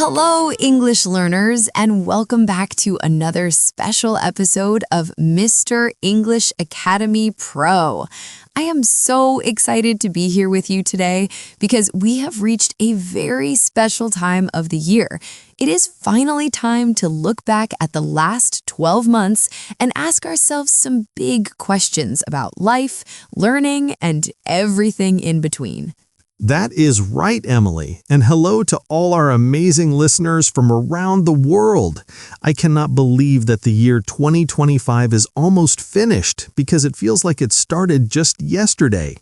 Hello, English learners, and welcome back to another special episode of Mr. English Academy Pro. I am so excited to be here with you today because we have reached a very special time of the year. It is finally time to look back at the last 12 months and ask ourselves some big questions about life, learning, and everything in between. That is right, Emily, and hello to all our amazing listeners from around the world. I cannot believe that the year 2025 is almost finished because it feels like it started just yesterday.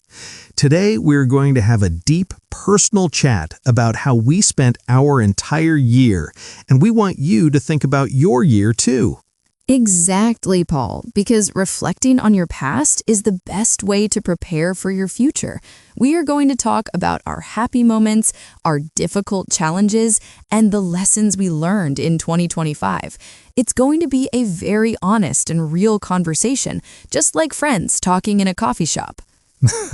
Today, we're going to have a deep, personal chat about how we spent our entire year, and we want you to think about your year too. Exactly, Paul, because reflecting on your past is the best way to prepare for your future. We are going to talk about our happy moments, our difficult challenges, and the lessons we learned in 2025. It's going to be a very honest and real conversation, just like friends talking in a coffee shop.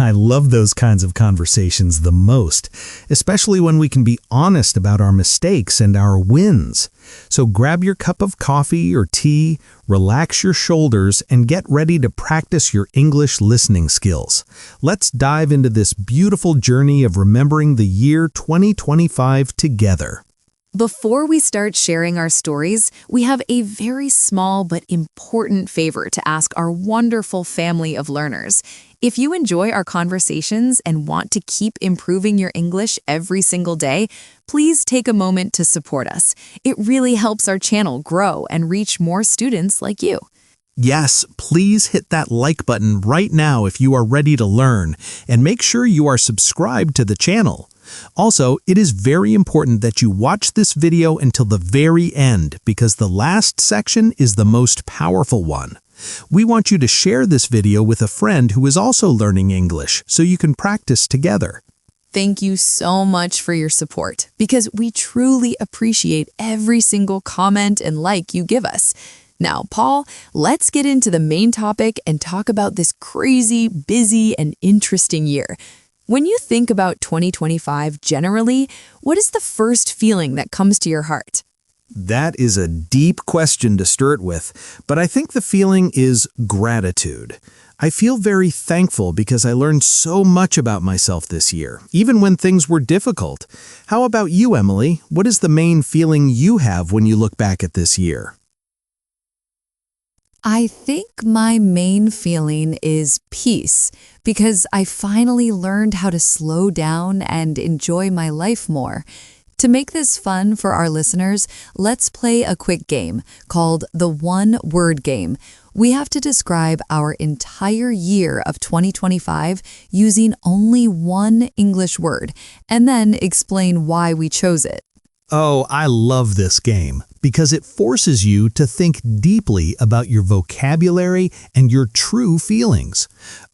I love those kinds of conversations the most, especially when we can be honest about our mistakes and our wins. So grab your cup of coffee or tea, relax your shoulders, and get ready to practice your English listening skills. Let's dive into this beautiful journey of remembering the year 2025 together. Before we start sharing our stories, we have a very small but important favor to ask our wonderful family of learners. If you enjoy our conversations and want to keep improving your English every single day, please take a moment to support us. It really helps our channel grow and reach more students like you. Yes, please hit that like button right now if you are ready to learn, and make sure you are subscribed to the channel. Also, it is very important that you watch this video until the very end because the last section is the most powerful one. We want you to share this video with a friend who is also learning English so you can practice together. Thank you so much for your support because we truly appreciate every single comment and like you give us. Now, Paul, let's get into the main topic and talk about this crazy, busy, and interesting year. When you think about 2025 generally, what is the first feeling that comes to your heart? That is a deep question to start with, but I think the feeling is gratitude. I feel very thankful because I learned so much about myself this year, even when things were difficult. How about you, Emily? What is the main feeling you have when you look back at this year? I think my main feeling is peace because I finally learned how to slow down and enjoy my life more. To make this fun for our listeners, let's play a quick game called the one-word game. We have to describe our entire year of 2025 using only one English word and then explain why we chose it. Oh, I love this game because it forces you to think deeply about your vocabulary and your true feelings.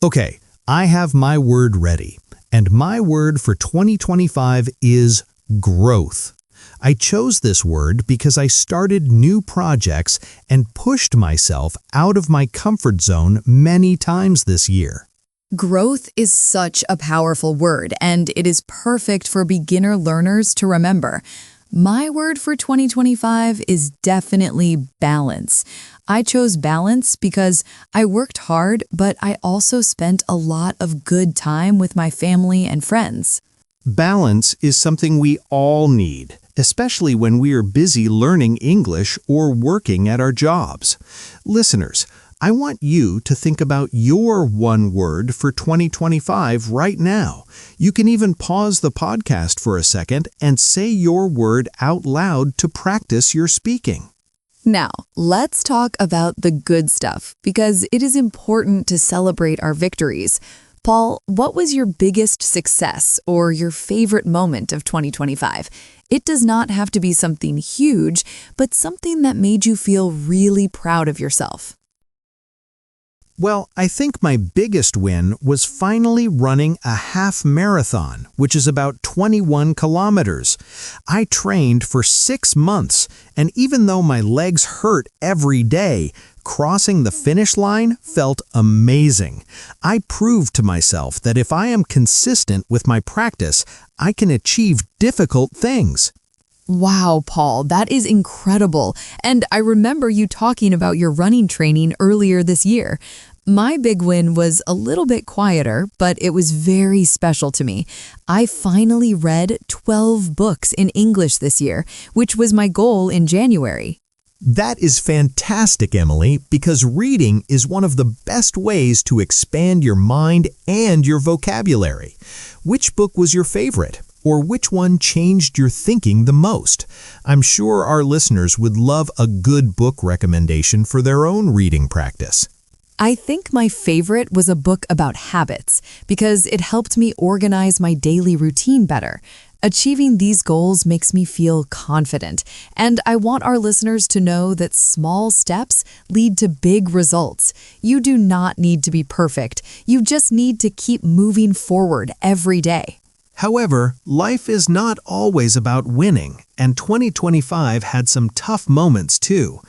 Okay, I have my word ready, and my word for 2025 is growth. I chose this word because I started new projects and pushed myself out of my comfort zone many times this year. Growth is such a powerful word, and it is perfect for beginner learners to remember. My word for 2025 is definitely balance. I chose balance because I worked hard, but I also spent a lot of good time with my family and friends. Balance is something we all need, especially when we are busy learning English or working at our jobs. Listeners, I want you to think about your one word for 2025 right now. You can even pause the podcast for a second and say your word out loud to practice your speaking. Now, let's talk about the good stuff because it is important to celebrate our victories. Paul, what was your biggest success or your favorite moment of 2025? It does not have to be something huge, but something that made you feel really proud of yourself. Well, I think my biggest win was finally running a half marathon, which is about 21 kilometers. I trained for 6 months, and even though my legs hurt every day, crossing the finish line felt amazing. I proved to myself that if I am consistent with my practice, I can achieve difficult things. Wow, Paul, that is incredible. And I remember you talking about your running training earlier this year. My big win was a little bit quieter, but it was very special to me. I finally read 12 books in English this year, which was my goal in January. That is fantastic, Emily, because reading is one of the best ways to expand your mind and your vocabulary. Which book was your favorite? Or which one changed your thinking the most? I'm sure our listeners would love a good book recommendation for their own reading practice. I think my favorite was a book about habits because it helped me organize my daily routine better. Achieving these goals makes me feel confident, and I want our listeners to know that small steps lead to big results. You do not need to be perfect. You just need to keep moving forward every day. However, life is not always about winning, and 2025 had some tough moments too.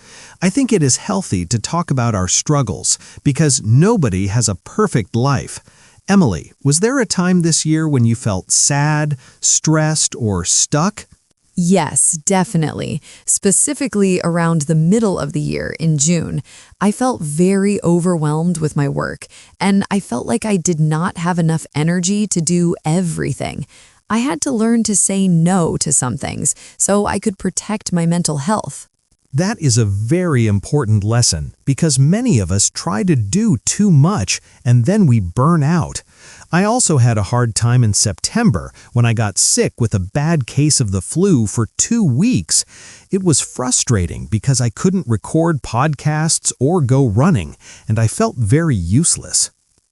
I think it is healthy to talk about our struggles because nobody has a perfect life. Emily, was there a time this year when you felt sad, stressed, or stuck? Yes, definitely. Specifically around the middle of the year in June, I felt very overwhelmed with my work, and I felt like I did not have enough energy to do everything. I had to learn to say no to some things so I could protect my mental health. That is a very important lesson because many of us try to do too much and then we burn out. I also had a hard time in September when I got sick with a bad case of the flu for 2 weeks. It was frustrating because I couldn't record podcasts or go running, and I felt very useless.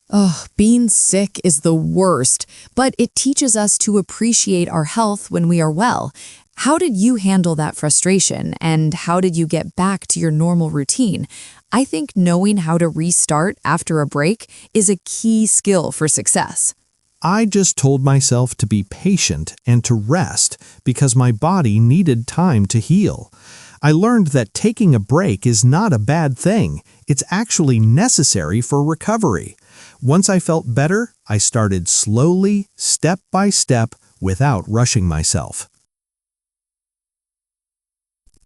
Oh, being sick is the worst, but it teaches us to appreciate our health when we are well. How did you handle that frustration, and how did you get back to your normal routine? I think knowing how to restart after a break is a key skill for success. I just told myself to be patient and to rest because my body needed time to heal. I learned that taking a break is not a bad thing. It's actually necessary for recovery. Once I felt better, I started slowly, step by step, without rushing myself.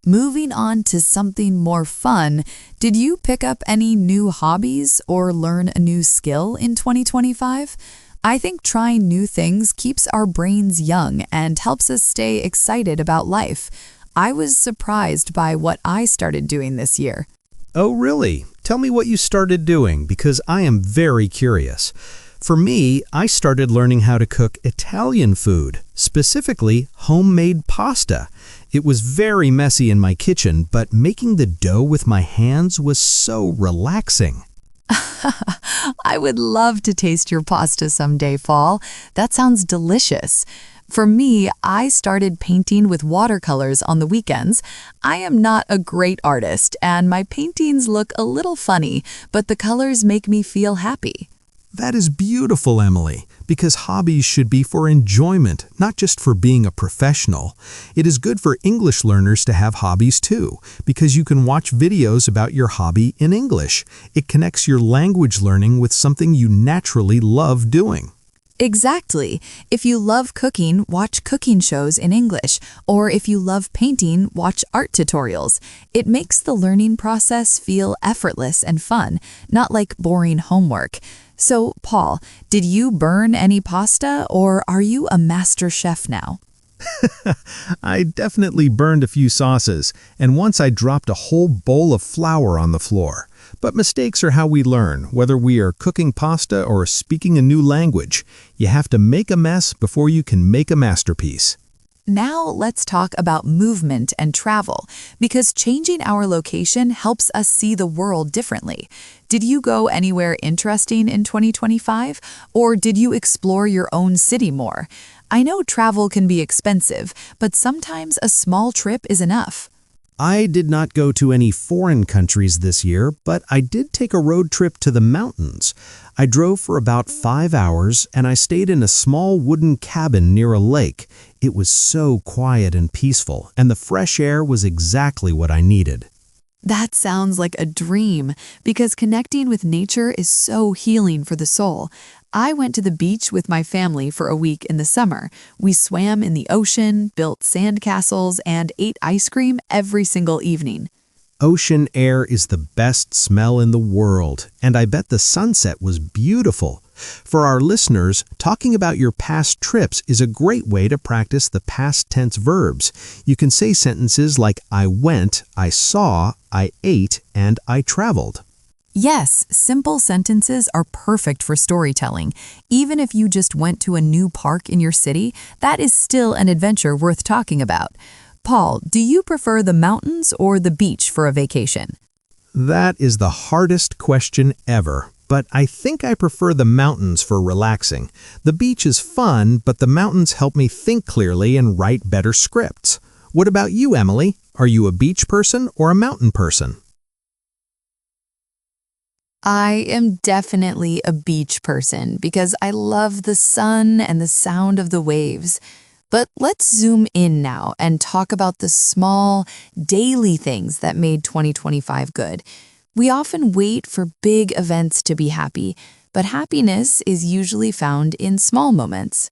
Moving on to something more fun, did you pick up any new hobbies or learn a new skill in 2025? I think trying new things keeps our brains young and helps us stay excited about life. I was surprised by what I started doing this year. Oh, really? Tell me what you started doing because I am very curious. For me, I started learning how to cook Italian food, specifically homemade pasta. It was very messy in my kitchen, but making the dough with my hands was so relaxing. I would love to taste your pasta someday, Fall. That sounds delicious. For me, I started painting with watercolors on the weekends. I am not a great artist, and my paintings look a little funny, but the colors make me feel happy. That is beautiful, Emily, because hobbies should be for enjoyment, not just for being a professional. It is good for English learners to have hobbies too, because you can watch videos about your hobby in English. It connects your language learning with something you naturally love doing. Exactly. If you love cooking, watch cooking shows in English, or if you love painting, watch art tutorials. It makes the learning process feel effortless and fun, not like boring homework. So, Paul, did you burn any pasta, or are you a master chef now? I definitely burned a few sauces, and once I dropped a whole bowl of flour on the floor. But mistakes are how we learn, whether we are cooking pasta or speaking a new language. You have to make a mess before you can make a masterpiece. Now let's talk about movement and travel, because changing our location helps us see the world differently. Did you go anywhere interesting in 2025, or did you explore your own city more? I know travel can be expensive, but sometimes a small trip is enough. I did not go to any foreign countries this year, but I did take a road trip to the mountains. I drove for about 5 hours and I stayed in a small wooden cabin near a lake. It was so quiet and peaceful, and the fresh air was exactly what I needed. That sounds like a dream, because connecting with nature is so healing for the soul. I went to the beach with my family for a week in the summer. We swam in the ocean, built sandcastles, and ate ice cream every single evening. Ocean air is the best smell in the world, and I bet the sunset was beautiful. For our listeners, talking about your past trips is a great way to practice the past tense verbs. You can say sentences like I went, I saw, I ate, and I traveled. Yes, simple sentences are perfect for storytelling. Even if you just went to a new park in your city, that is still an adventure worth talking about. Paul, do you prefer the mountains or the beach for a vacation? That is the hardest question ever, but I think I prefer the mountains for relaxing. The beach is fun, but the mountains help me think clearly and write better scripts. What about you, Emily? Are you a beach person or a mountain person? I am definitely a beach person because I love the sun and the sound of the waves. But let's zoom in now and talk about the small, daily things that made 2025 good. We often wait for big events to be happy, but happiness is usually found in small moments.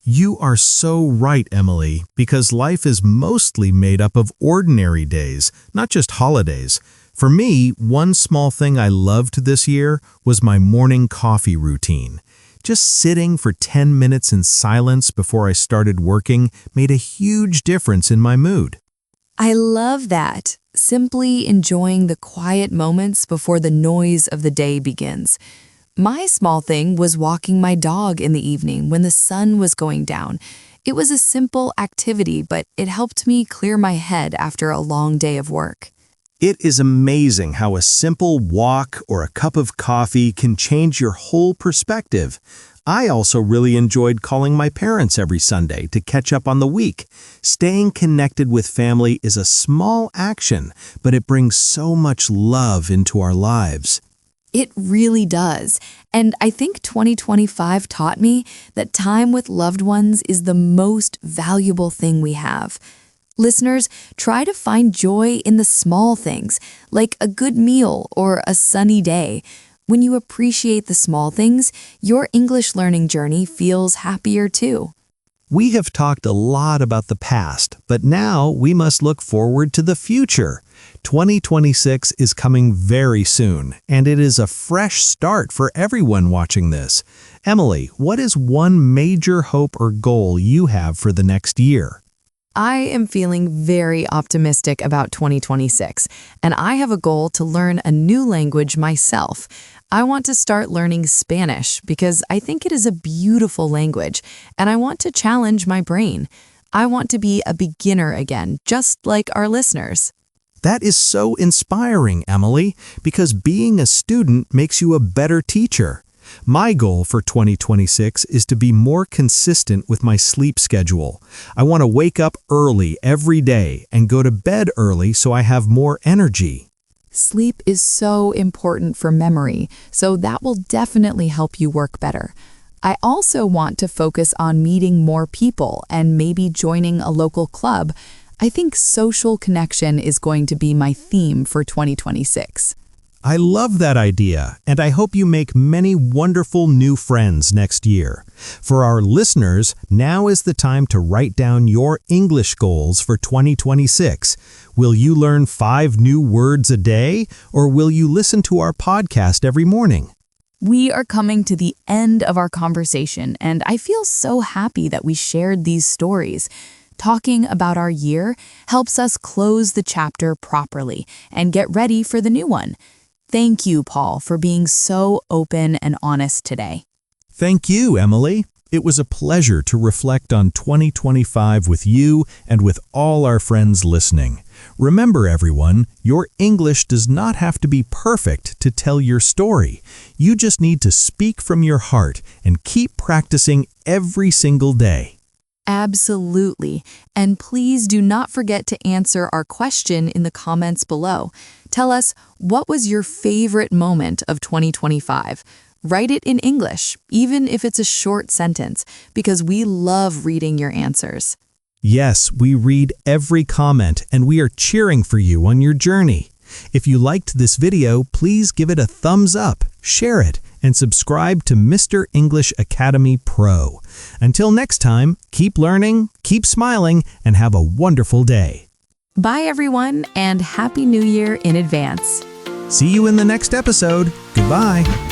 You are so right, Emily, because life is mostly made up of ordinary days, not just holidays. For me, one small thing I loved this year was my morning coffee routine. Just sitting for 10 minutes in silence before I started working made a huge difference in my mood. I love that. Simply enjoying the quiet moments before the noise of the day begins. My small thing was walking my dog in the evening when the sun was going down. It was a simple activity, but it helped me clear my head after a long day of work. It is amazing how a simple walk or a cup of coffee can change your whole perspective. I also really enjoyed calling my parents every Sunday to catch up on the week. Staying connected with family is a small action, but it brings so much love into our lives. It really does. And I think 2025 taught me that time with loved ones is the most valuable thing we have. Listeners, try to find joy in the small things, like a good meal or a sunny day. When you appreciate the small things, your English learning journey feels happier too. We have talked a lot about the past, but now we must look forward to the future. 2026 is coming very soon, and it is a fresh start for everyone watching this. Emily, what is one major hope or goal you have for the next year? I am feeling very optimistic about 2026, and I have a goal to learn a new language myself. I want to start learning Spanish because I think it is a beautiful language, and I want to challenge my brain. I want to be a beginner again, just like our listeners. That is so inspiring, Emily, because being a student makes you a better teacher. My goal for 2026 is to be more consistent with my sleep schedule. I want to wake up early every day and go to bed early so I have more energy. Sleep is so important for memory, so that will definitely help you work better. I also want to focus on meeting more people and maybe joining a local club. I think social connection is going to be my theme for 2026. I love that idea, and I hope you make many wonderful new friends next year. For our listeners, now is the time to write down your English goals for 2026. Will you learn 5 new words a day, or will you listen to our podcast every morning? We are coming to the end of our conversation, and I feel so happy that we shared these stories. Talking about our year helps us close the chapter properly and get ready for the new one. Thank you, Paul, for being so open and honest today. Thank you, Emily. It was a pleasure to reflect on 2025 with you and with all our friends listening. Remember, everyone, your English does not have to be perfect to tell your story. You just need to speak from your heart and keep practicing every single day. Absolutely. And please do not forget to answer our question in the comments below. Tell us, what was your favorite moment of 2025? Write it in English, even if it's a short sentence, because we love reading your answers. Yes, we read every comment and we are cheering for you on your journey. If you liked this video, please give it a thumbs up, share it, and subscribe to Mr. English Academy Pro. Until next time, keep learning, keep smiling, and have a wonderful day. Bye, everyone, and Happy New Year in advance. See you in the next episode. Goodbye.